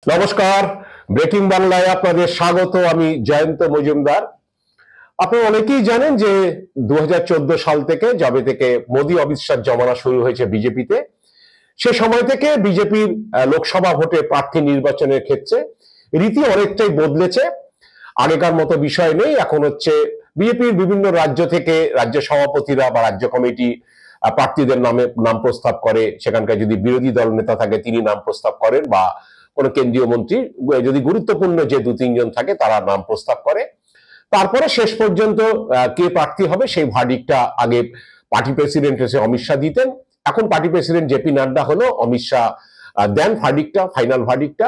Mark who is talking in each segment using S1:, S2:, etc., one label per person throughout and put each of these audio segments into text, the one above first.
S1: নমস্কার, ব্রেকিং বাংলায় আপনাদের স্বাগত। আমি জয়ন্ত মজুমদার। আপনারা অনেকেই জানেন যে 2014 সাল থেকে যবে থেকে মোদী অমিত শাহ জমানা শুরু হয়েছে বিজেপিতে, সে সময় থেকে বিজেপির লোকসভা ভোটে প্রার্থী নির্বাচনের ক্ষেত্রে রীতি অনেকটাই বদলেছে। আগেকার মতো বিষয় নেই। এখন হচ্ছে বিজেপির বিভিন্ন রাজ্য থেকে রাজ্য সভাপতিরা বা রাজ্য কমিটি প্রার্থীদের নাম প্রস্তাব করে। সেখানকার যদি বিরোধী দল নেতা থাকে তিনি নাম প্রস্তাব করেন, বা কোন কেন্দ্রীয় মন্ত্রী যদি গুরুত্বপূর্ণ যে 2-3 জন থাকে তারা নাম প্রস্তাব করে। তারপরে শেষ পর্যন্ত কে প্রার্থী হবে সেই ভার্ডিকটা আগে পার্টি প্রেসিডেন্ট এসে অমিত শাহ দিতেন। এখন পার্টি প্রেসিডেন্ট জেপি নাড্ডা হলো, অমিত শাহ দেন ভার্ডিকটা, ফাইনাল ভার্ডিকটা।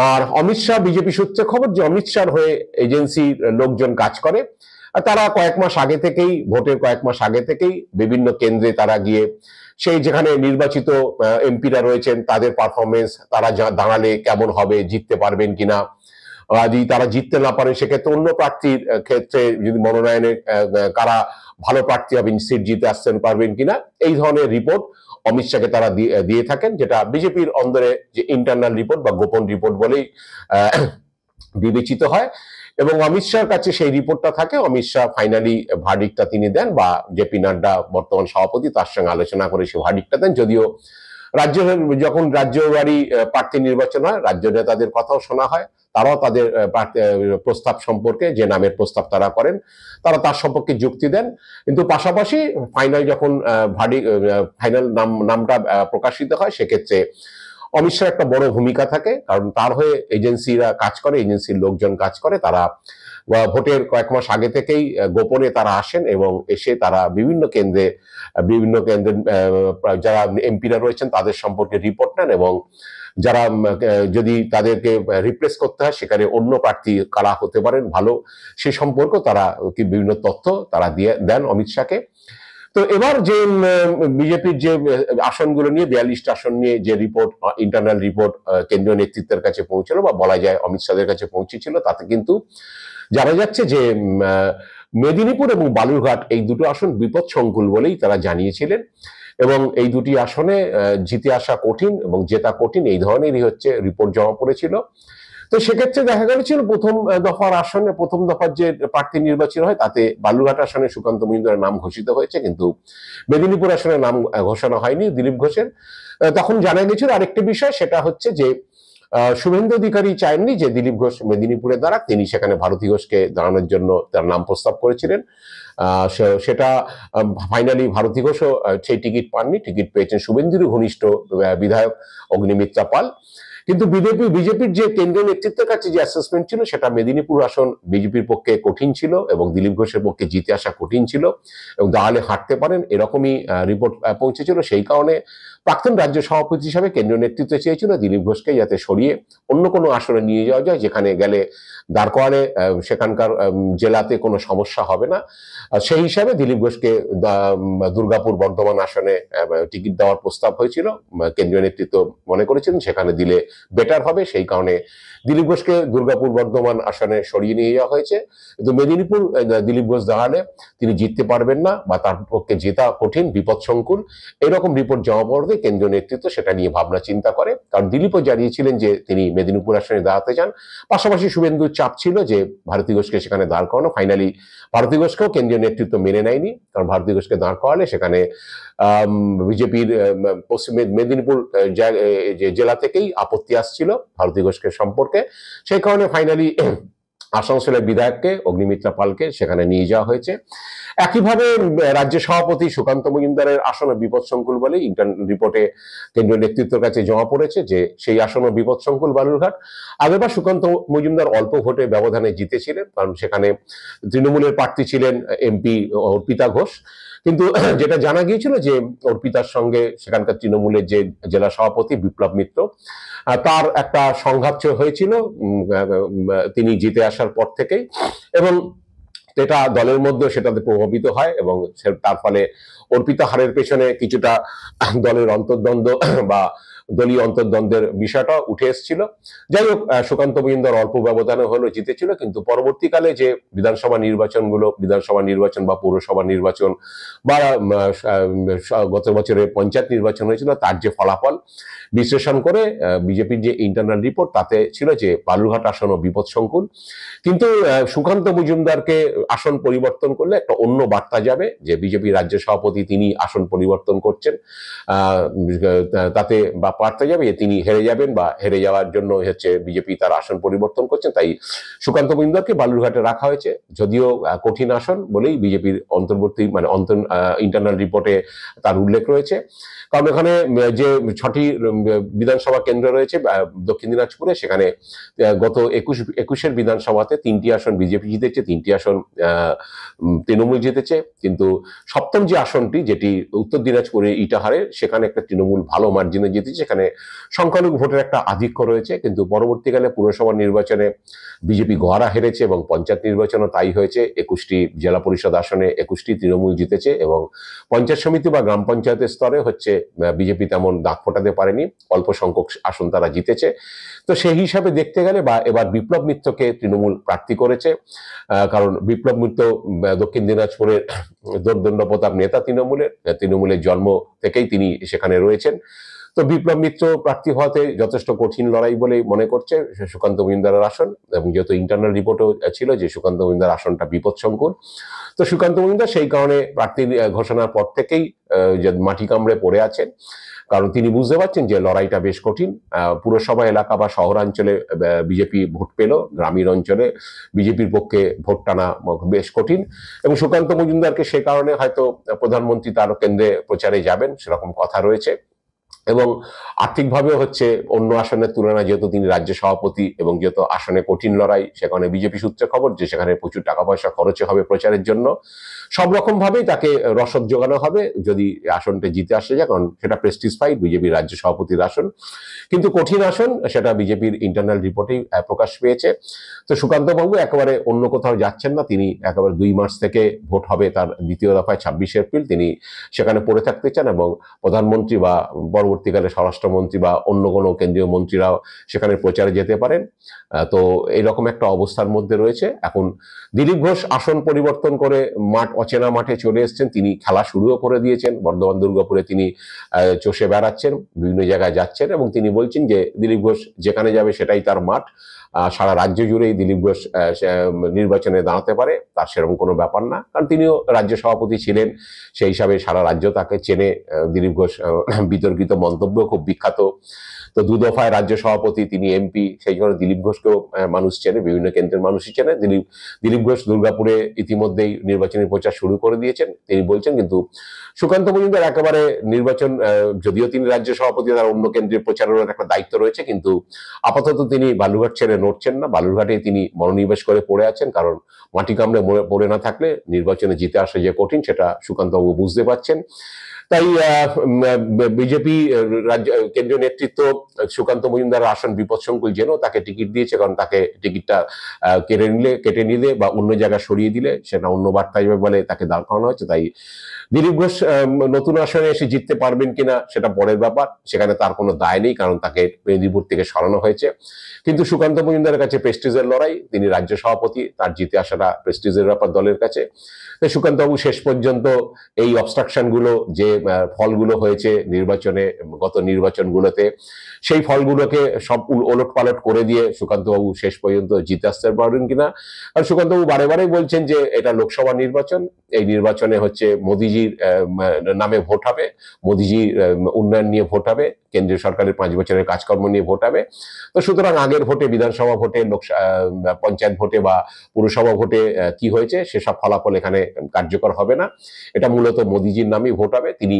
S1: আর অমিত শাহ, বিজেপি সূত্রে খবর যে অমিত শাহর হয়ে এজেন্সির লোকজন কাজ করে। তারা কয়েক মাস আগে থেকেই, ভোটের কয়েক মাস আগে থেকেই বিভিন্ন কেন্দ্রে তারা গিয়ে সেই যেখানে নির্বাচিত এমপিরা রয়েছেন তাদের পারফরমেন্স, তারা দাঁড়ালে কেমন হবে, জিততে পারবেন কিনা, যদি তারা জিততে না পারে সেক্ষেত্রে অন্য প্রার্থীর ক্ষেত্রে যদি মনোনয়নে কারা ভালো প্রার্থী হবেন, সিট জিতে আসতে পারবেন কিনা, এই ধরনের রিপোর্ট অমিত শাহকে তারা দিয়ে থাকেন, যেটা বিজেপির অন্দরে যে ইন্টারনাল রিপোর্ট বা গোপন রিপোর্ট বলেই বিবেচিত হয়। এবং অমিত শাহর কাছে সেই রিপোর্টটা থাকে। অমিত শাহ ফাইনালি ভার্ডিকটা তিনি দেন, বা জেপি নাড্ডা বর্তমান সভাপতি তার সঙ্গে আলোচনা করে সেই ভার্ডিকটা দেন। যদিও যখন রাজ্যবাড়ি প্রার্থী নির্বাচন হয়, রাজ্য নেতাদের কথাও শোনা হয়, তারাও তাদের প্রস্তাব সম্পর্কে, যে নামের প্রস্তাব তারা করেন, তারা তার সম্পর্কে যুক্তি দেন। কিন্তু পাশাপাশি ফাইনাল যখন ফাইনাল নামটা প্রকাশিত হয়, সেক্ষেত্রে অমিত শাহ একটা বড় ভূমিকা থাকে, কারণ তার হয়ে এজেন্সিরা কাজ করে, এজেন্সির লোকজন কাজ করে। তারা ভোটের কয়েক মাস আগে থেকেই গোপনে তারা আসেন এবং এসে তারা বিভিন্ন কেন্দ্রে যারা এমপিরা রয়েছেন তাদের সম্পর্কে রিপোর্ট নেন, এবং যারা যদি তাদেরকে রিপ্লেস করতে হয় সেখানে অন্য প্রার্থী কারা হতে পারেন ভালো, সে সম্পর্কে তারা বিভিন্ন তথ্য তারা দিয়ে দেন অমিত শাহকে। তো এবার যে বিজেপির যে আসনগুলো নিয়ে, 42টা আসন নিয়ে যে রিপোর্ট, ইন্টারনাল রিপোর্ট কেন্দ্রীয় নেতৃত্বের কাছে পৌঁছলো, বা বলা যায় অমিত শাহের কাছে পৌঁছেছিল, তাতে কিন্তু জানা যাচ্ছে যে মেদিনীপুর এবং বালুরঘাট এই দুটো আসন বিপদসংকুল বলেই তারা জানিয়েছিলেন, এবং এই দুটি আসনে জিতে আসা কঠিন এবং জেতা কঠিন, এই ধরনেরই হচ্ছে রিপোর্ট জমা পড়েছিল। তো সেক্ষেত্রে দেখা গেছিল প্রথম দফার যে প্রার্থী নির্বাচন হয় তাতে বালুরঘাট আসনে সুকান্ত মজুমদারের নাম ঘোষিত হয়েছে, কিন্তু মেদিনীপুর আসনে নাম ঘোষণা হয়নি দিলীপ ঘোষের। তখন জানা গেছিল আরেকটি বিষয়, সেটা হচ্ছে যে শুভেন্দু অধিকারী চাননি যে দিলীপ ঘোষ মেদিনীপুরে দাঁড়াক, তিনি সেখানে ভারতী ঘোষকে দাঁড়ানোর জন্য তার নাম প্রস্তাব করেছিলেন। সেটা ফাইনালি ভারতী ঘোষও সেই টিকিট পাননি, টিকিট পেয়েছেন শুভেন্দুর ঘনিষ্ঠ বিধায়ক অগ্নিমিত্রা পাল। কিন্তু বিজেপির যে কেন্দ্রীয় নেতৃত্বের কাছে যে অ্যাসেসমেন্ট ছিল, সেটা মেদিনীপুর আসন বিজেপির পক্ষে কঠিন ছিল এবং দিলীপ ঘোষের পক্ষে জিতে আসা কঠিন ছিল, এবং দাঁড়ালে হাঁটতে পারেন এরকমই রিপোর্ট পৌঁছেছিল। সেই কারণে প্রাক্তন রাজ্য সভাপতি হিসাবে কেন্দ্রীয় নেতৃত্ব চেয়েছিল দিলীপ ঘোষকে যাতে সরিয়ে অন্য কোনো আসনে নিয়ে যাওয়া যায়, যেখানে গেলে দাঁড় করালে সেখানকার জেলাতে কোনো সমস্যা হবে না। সেই হিসাবে দিলীপ ঘোষকে দুর্গাপুর বর্ধমান আসনে টিকিট দেওয়ার প্রস্তাব হয়েছিল। কেন্দ্রীয় নেতৃত্ব মনে করেছিলেন সেখানে দিলে বেটার হবে, সেই কারণে দিলীপ ঘোষকে দুর্গাপুর বর্ধমান আসনে সরিয়ে নিয়ে যাওয়া হয়েছে। কিন্তু মেদিনীপুর দিলীপ ঘোষ দাঁড়ালে তিনি জিততে পারবেন না, বা তার পক্ষে জেতা কঠিন, বিপদসংকুল, এরকম রিপোর্ট জমা পড়তে কেন্দ্রীয় নেতৃত্ব সেটা নিয়ে ভাবনা চিন্তা করে। কারণ দিলীপও জানিয়েছিলেন যে তিনি মেদিনীপুর আসনে দাঁড়াতে চান। পাশাপাশি শুভেন্দুর চাপ ছিল যে ভারতী ঘোষকে সেখানে দাঁড় করানো। ফাইনালি ভারতী ঘোষকেও কেন্দ্রীয় নেতৃত্ব মেনে নেয়নি, কারণ ভারতী ঘোষকে দাঁড় করালে সেখানে বিজেপির পশ্চিম মেদিনীপুর জেলা থেকেই আপত্তি আসছিল ভারতী ঘোষকে সম্পর্কে। সেই কারণে ফাইনালি আসানসোলের বিধায়ককে অগ্নিমিত্রা পালকে সেখানে নিয়ে যাওয়া হয়েছে। একইভাবে রাজ্য সভাপতি সুকান্ত মজুমদারের আসন বিপদসংকুল বলে ইন্টারনাল রিপোর্টে কেন্দ্রীয় নেতৃত্বের কাছে জমা পড়েছে যে সেই আসন বিপদসংকুল বালুরঘাট। আগেরবার সুকান্ত মজুমদার অল্প ভোটে ব্যবধানে জিতেছিলেন, কারণ সেখানে তৃণমূলের প্রার্থী ছিলেন এমপি অর্পিতা ঘোষ। কিন্তু যেটা জানা গিয়েছিল যে অর্পিতার সঙ্গে সেখানকার তৃণমূলের যে জেলা সভাপতি বিপ্লব মিত্র, তার একটা সংঘাত হয়েছিল তিনি জিতে আসার পর থেকেই, এবং এটা দলের মধ্যে সেটাতে প্রভাবিত হয়, এবং তার ফলে অর্পিতা হারের পেছনে কিছুটা দলের অন্তর্দ্বন্দ্ব বা দলীয় অন্তর্দ্বন্দ্বের বিষয়টা উঠে এসেছিল। যাই হোক, সুকান্ত মজুমদার অল্প ব্যবধানে হলেও জিতেছিল, কিন্তু পরবর্তীকালে যে বিধানসভা নির্বাচন বা পৌরসভা নির্বাচন বা গত বছরের পঞ্চায়েত নির্বাচন হয়েছিল, তার যে ফলাফল বিশ্লেষণ করে বিজেপির যে ইন্টারনাল রিপোর্ট, তাতে ছিল যে বালুরঘাট আসনও বিপদসংকুল। কিন্তু সুকান্ত মজুমদারকে আসন পরিবর্তন করলে একটা অন্য বার্তা যাবে যে বিজেপি রাজ্য সভাপতি তিনি আসন পরিবর্তন করছেন, তাতে বা বার্তা যাবে তিনি হেরে যাবেন বা হেরে যাওয়ার জন্য হচ্ছে বিজেপি তার আসন পরিবর্তন করছেন। তাই সুকান্ত মজুমদারকে বালুরঘাটে রাখা হয়েছে, যদিও কঠিন আসন বলেই বিজেপির অন্তর্বর্তী মানে ইন্টারনাল রিপোর্টে তার উল্লেখ রয়েছে। কারণ এখানে যে 6টি বিধানসভা কেন্দ্র রয়েছে দক্ষিণ দিনাজপুরে, সেখানে গত 21 বিধানসভাতে 3টি আসন বিজেপি জিতেছে, 3টি আসন তৃণমূল জিতেছে। কিন্তু সপ্তম যে আসনটি, যেটি উত্তর দিনাজপুরে ইটাহারে, সেখানে একটা তৃণমূল ভালো মার্জিনে জিতেছে, সেখানে সংখ্যালঘু ভোটের একটা আধিক্য রয়েছে। কিন্তু পরবর্তীকালে পুরসভা নির্বাচনে বিজেপি গড়া হেরেছে এবং পঞ্চায়েত নির্বাচনও তাই হয়েছে। 21টি জেলা পরিষদ আসনে 21টি তৃণমূল জিতেছে এবং পঞ্চায়েত সমিতি বা গ্রাম পঞ্চায়েতের স্তরে হচ্ছে বিজেপি তেমন দাঁত ফোটাতে পারেনি, অল্প সংখ্যক আসন তারা জিতেছে। তো সেই হিসাবে দেখতে গেলে বা এবার বিপ্লব মিত্রকে তৃণমূল প্রার্থী করেছে, কারণ বিপ্লব মিত্র দক্ষিণ দিনাজপুরের দোর্দণ্ড প্রতাপ নেতা তৃণমূলের জন্ম থেকেই তিনি সেখানে রয়েছেন। তো বিপ্লব মিত্র প্রার্থী হওয়াতে যথেষ্ট কঠিন লড়াই বলে মনে করছে সুকান্ত মজুমদারের আসন, এবং যেহেতু ইন্টারনাল রিপোর্টও ছিল যে সুকান্ত মজুমদার আসনটা বিপদসংকুল, তো সুকান্ত মজুমদার সেই কারণে প্রার্থী ঘোষণার পর থেকেই মাটি কামড়ে পড়ে আছেন। কারণ তিনি বুঝতে পারছেন যে লড়াইটা বেশ কঠিন। পুরসভা এলাকা বা শহরাঞ্চলে বিজেপি ভোট পেল, গ্রামীণ অঞ্চলে বিজেপির পক্ষে ভোট টানা বেশ কঠিন, এবং সুকান্ত মজুমদারকে সে কারণে হয়তো প্রধানমন্ত্রী তার কেন্দ্রে প্রচারে যাবেন সেরকম কথা রয়েছে। এবং আর্থিকভাবেও হচ্ছে অন্য আসনের তুলনায়, যেহেতু তিনি রাজ্য সভাপতি এবং যেহেতু আসনে কঠিন লড়াই, সেখানে বিজেপি সূত্রে খবর যে সেখানে প্রচুর টাকা পয়সা খরচ হবে প্রচারের জন্য। সব রকম ভাবেই তাকে রসদ যোগানো হবে যদি আসনটা জিতে আসে যায়, কারণ সেটা প্রেস্টিজ ফাইট, বিজেপির রাজ্য সভাপতির আসন। কিন্তু কঠিন আসন, সেটা বিজেপির ইন্টারনাল রিপোর্টেই প্রকাশ পেয়েছে। তো সুকান্ত বাবু একেবারে অন্য কোথাও যাচ্ছেন না, তিনি একেবারে 2 মার্চ থেকে ভোট হবে তার দ্বিতীয় দফায় 26 এপ্রিল, তিনি সেখানে পড়ে থাকতে চান এবং প্রধানমন্ত্রী বা পরবর্তীকালে স্বরাষ্ট্রমন্ত্রী বা অন্য কোনো কেন্দ্রীয় মন্ত্রীরাও সেখানে প্রচারে যেতে পারেন। তো এইরকম একটা অবস্থার মধ্যে রয়েছে। এখন দিলীপ ঘোষ আসন পরিবর্তন করে অচেনা মাঠে চলে এসেছেন, তিনি খেলা শুরুও করে দিয়েছেন। বর্ধমান দুর্গাপুরে তিনি চষে বেড়াচ্ছেন, বিভিন্ন জায়গায় যাচ্ছেন এবং তিনি বলছেন যে দিলীপ ঘোষ যেখানে যাবে সেটাই তার মাঠ। সারা রাজ্য জুড়েই দিলীপ ঘোষ নির্বাচনে দাঁড়াতে পারে, তার সেরকম কোনো ব্যাপার না, কারণ তিনিও রাজ্য সভাপতি ছিলেন, সেই হিসাবে সারা রাজ্য তাকে চেনে। দিলীপ ঘোষ বিতর্কিত মন্তব্য খুব বিখ্যাত। তো 2 দফায় রাজ্য সভাপতি, তিনি এমপি, সেই জন্য দিলীপ ঘোষকেও মানুষ চেনে, বিভিন্ন কেন্দ্রের মানুষই চেনে। দিলীপ ঘোষ দুর্গাপুরে ইতিমধ্যেই নির্বাচনী প্রচার শুরু করে দিয়েছেন, তিনি বলছেন। কিন্তু সুকান্ত মজুমদার একেবারে নির্বাচন, যদিও তিনি রাজ্য সভাপতি, তার অন্য কেন্দ্রের প্রচারের একটা দায়িত্ব রয়েছে, কিন্তু আপাতত তিনি বালুরঘাট ছেড়ে নড়ছেন না। বালুরঘাটে তিনি মনোনিবেশ করে পড়ে আছেন, কারণ মাটি কামড়ে পড়ে না থাকলে নির্বাচনে জিতে আসা যে কঠিন, সেটা সুকান্তবাবু বুঝতে পারছেন। তাই বিজেপি রাজ্য কেন্দ্রীয় নেতৃত্ব সুকান্ত মজুমদার আসন বিপদসংকুল জেনেও তাকে টিকিট দিয়েছে, কারণ তাকে টিকিটটা কেটে নিলে বা অন্য জায়গায় সরিয়ে দিলে সেটা অন্য বার্তা যাবে বলে তাকে দাঁড় করানো হয়েছে। তাই দিলীপ ঘোষ নতুন আসনে এসে জিততে পারবেন কিনা সেটা পরের ব্যাপার, সেখানে তার কোনো দায় নেই, কারণ তাকে মেদিনীপুর থেকে সরানো হয়েছে। কিন্তু সুকান্ত মজুমদারের কাছে প্রেস্টিজের লড়াই, তিনি রাজ্য সভাপতি, তার জিতে আসাটা প্রেস্টিজের ব্যাপার দলের কাছে। সুকান্তবাবু শেষ পর্যন্ত এই অবস্ট্রাকশনগুলো, যে ফলগুলো হয়েছে নির্বাচনে, গত নির্বাচনগুলোতে, সেই ফলগুলোকে সব ওলট পালট করে দিয়ে সুকান্তবাবু শেষ পর্যন্ত জিতে আসতে পারবেন কিনা। আর সুকান্তবাবু বারে বারেই বলছেন যে এটা লোকসভা নির্বাচন, এই নির্বাচনে হচ্ছে মোদিজির নামে ভোট হবে, মোদিজির উন্নয়ন নিয়ে ভোট হবে, কেন্দ্রীয় সরকারের 5 বছরের কাজকর্ম নিয়ে ভোট হবে। তো সুতরাং আগের ভোটে, বিধানসভা ভোটে, পঞ্চায়েত ভোটে বা পুরসভা ভোটে কি হয়েছে সেসব ফলাফল এখানে কার্যকর হবে না। এটা মূলত মোদিজির নামেই ভোট হবে, তিনি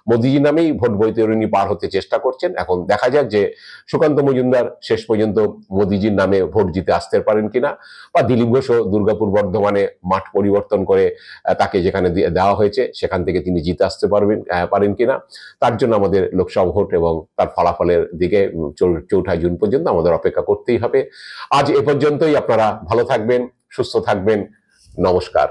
S1: মোদিজির নামেই ভোট বৈতরণী পার হতে চেষ্টা করছেন। এখন দেখা যাক যে সুকান্ত মজুমদার শেষ পর্যন্ত মোদিজির নামে ভোট জিতে আসতে পারেন কিনা, বা দিলীপ ঘোষও দুর্গাপুর বর্ধমানে মাঠ পরিবর্তন করে তাকে যেখানে দেওয়া হয়েছে সেখান থেকে তিনি জিতে আসতে পারেন কিনা। তার জন্য আমাদের লোকসভা ভোট এবং তার ফলাফলের দিকে 4 জুন পর্যন্ত আমাদের অপেক্ষা করতেই হবে। আজ এ পর্যন্তই। আপনারা ভালো থাকবেন, সুস্থ থাকবেন। নমস্কার।